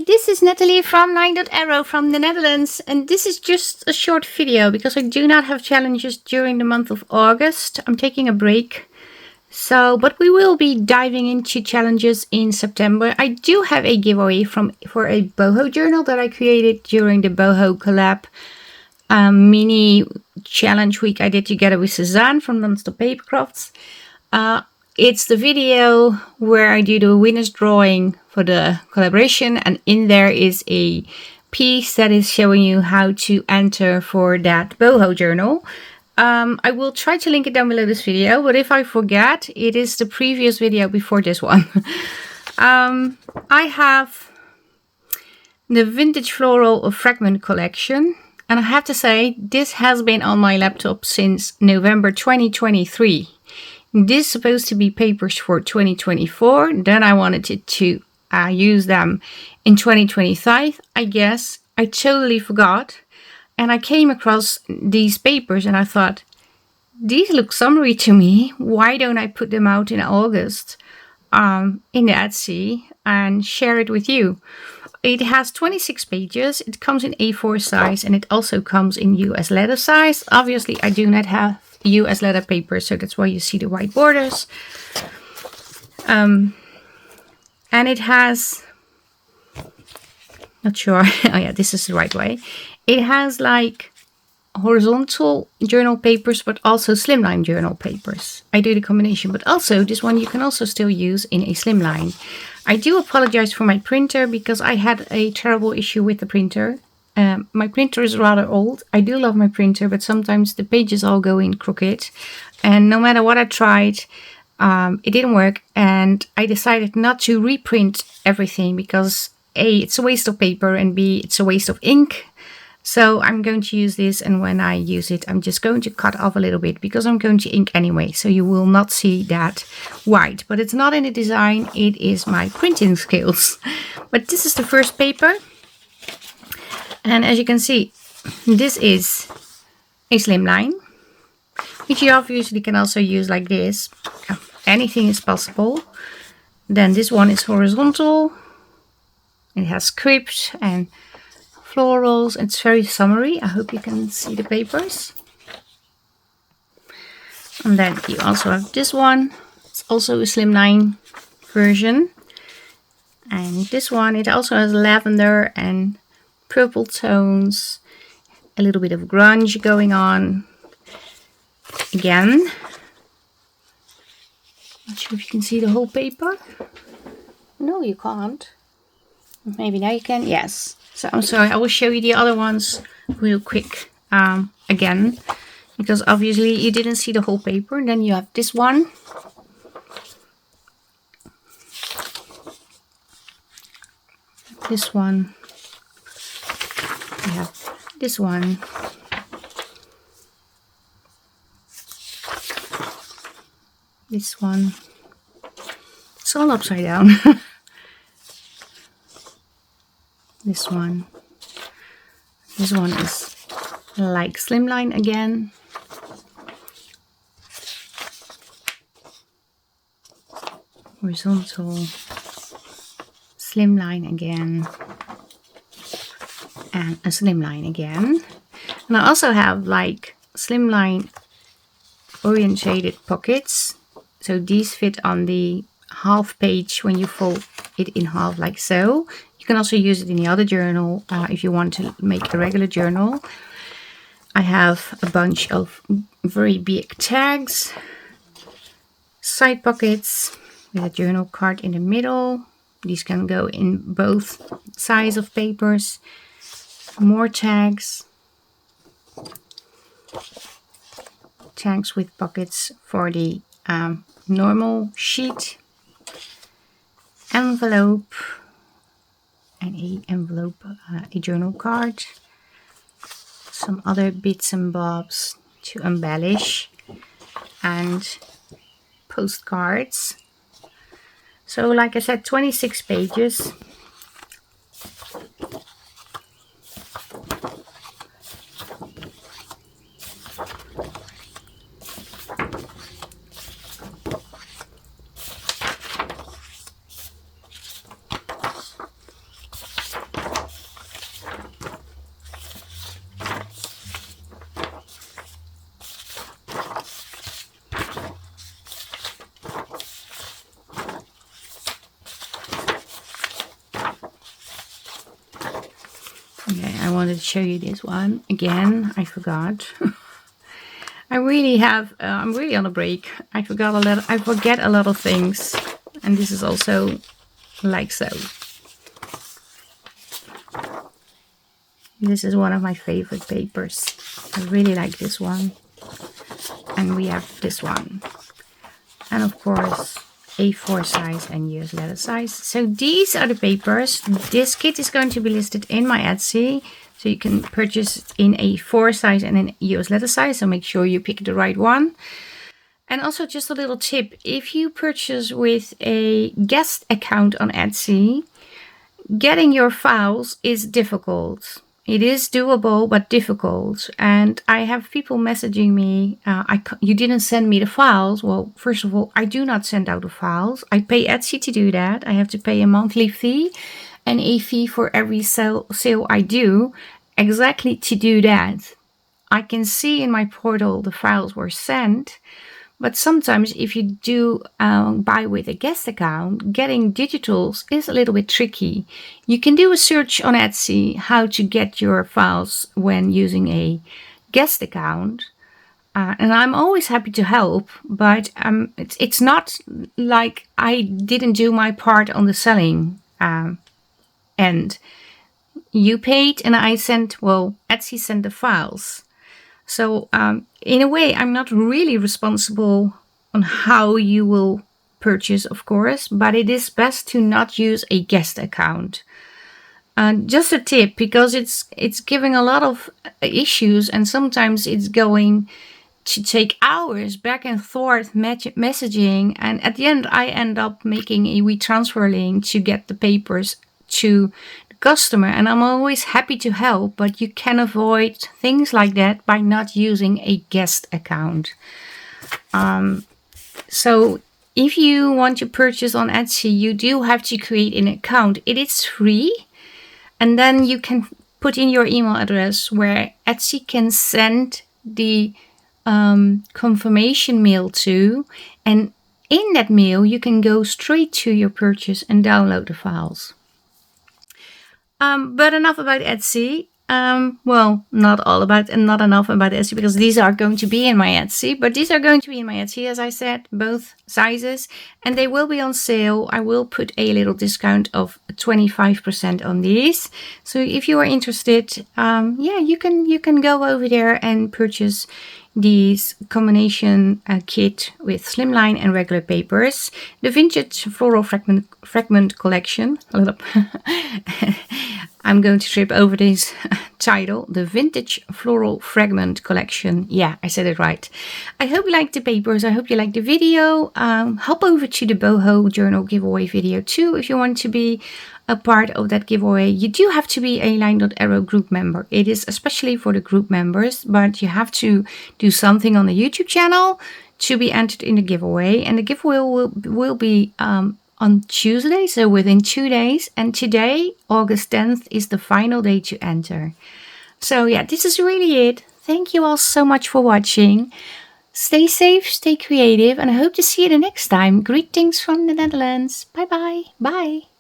this is Natalie from LineDotArrow from the Netherlands, and this is just a short video because I do not have challenges during the month of August. I'm taking a break, but we will be diving into challenges in September. I do have a giveaway for a boho journal that I created during the Boho Collab mini challenge week I did together with Suzanne from NonstopPapercrafts. It's the video where I do the Winnersdrawing for the collaboration, and in there is a piece that is showing you how to enter for that boho journal. I will try to link it down below this video, but if I forget, it is the previous video before this one. I have the vintage floral fragment collection, and I have to say this has been on my laptop since November 2023. This is supposed to be papers for 2024. Then I wanted to use them in 2025. I guess I totally forgot. And I came across these papers and I thought, these look summery to me. Why don't I put them out in August in the Etsy and share it with you? It has 26 pages. It comes in A4 size and it also comes in US letter size. Obviously, I do not have US letter paper, so that's why you see the white borders. And it has, not sure, oh yeah, this is the right way. It has like horizontal journal papers, but also slimline journal papers. I do the combination, but also this one you can also still use in a slimline. I do apologize for my printer because I had a terrible issue with the printer. My printer is rather old. I do love my printer, but sometimes the pages all go in crooked. And no matter what I tried, it didn't work. And I decided not to reprint everything because A, it's a waste of paper, and B, it's a waste of ink. So I'm going to use this, and when I use it, I'm just going to cut off a little bit because I'm going to ink anyway. So you will not see that white, but it's not in the design. It is my printing skills. But this is the first paper. And as you can see, this is a slimline, which you obviously can also use like this. Anything is possible. Then this one is horizontal. It has script and florals. It's very summery. I hope you can see the papers. And then you also have this one. It's also a slimline version. And this one, it also has lavender and purple tones, a little bit of grunge going on. Again, not sure if you can see the whole paper. No, you can't. Maybe now you can. Yes. So I'm sorry, I will show you the other ones real quick again, because obviously you didn't see the whole paper. And then you have this one. This one. We have this one. This one. It's all upside down. This one. This one is like slimline again. Horizontal. Slimline again. And a slimline again. And I also have like slimline orientated pockets. So these fit on the half page when you fold it in half like so. You can also use it in the other journal if you want to make a regular journal. I have a bunch of very big tags. Side pockets with a journal card in the middle. These can go in both size of papers. More tags. Tags with pockets for the normal sheet. Envelope. And a journal card. Some other bits and bobs to embellish. And postcards. So like I said, 26 pages. wanted to show you this one. Again, I forgot. I'm really on a break. I forget a lot of things. And this is also like so. This is one of my favorite papers. I really like this one. And we have this one. And of course, A4 size and US letter size. So these are the papers. This kit is going to be listed in my Etsy. So you can purchase it in A4 size and in US letter size. So make sure you pick the right one. And also just a little tip. If you purchase with a guest account on Etsy, getting your files is difficult. It is doable, but difficult. And I have people messaging me, you didn't send me the files. Well, first of all, I do not send out the files. I pay Etsy to do that. I have to pay a monthly fee and a fee for every sale I do, exactly to do that. I can see in my portal the files were sent. But sometimes if you do buy with a guest account, getting digitals is a little bit tricky. You can do a search on Etsy how to get your files when using a guest account. And I'm always happy to help, but it's not like I didn't do my part on the selling end. You paid and Etsy sent the files. So in a way, I'm not really responsible on how you will purchase, of course, but it is best to not use a guest account. Just a tip, because it's giving a lot of issues, and sometimes it's going to take hours back and forth messaging, and at the end I end up making a WeTransfer link to get the papers to customer, and I'm always happy to help, but you can avoid things like that by not using a guest account. So if you want to purchase on Etsy, you do have to create an account. It is free, and then you can put in your email address where Etsy can send the confirmation mail to, and in that mail you can go straight to your purchase and download the files. But enough about Etsy. Well, not enough about Etsy, because these are going to be in my Etsy, but these are going to be in my Etsy, as I said, both sizes, and they will be on sale. I will put a little discount of 25% on these. So if you are interested, yeah, you can go over there and purchase these combination kit with slimline and regular papers, the vintage floral fragment collection. I'm going to trip over this title, the vintage floral fragment collection. Yeah, I said it right. I hope you liked the papers. I hope you liked the video. Hop over to the Boho journal giveaway video too if you want to be a part of that giveaway. You do have to be a LineDotArrow group member. It is especially for the group members, but you have to do something on the YouTube channel to be entered in the giveaway. And the giveaway will be on Tuesday, so within 2 days. And today, August 10th, is the final day to enter. So yeah, this is really it. Thank you all so much for watching. Stay safe, stay creative, and I hope to see you the next time. Greetings from the Netherlands. Bye bye. Bye.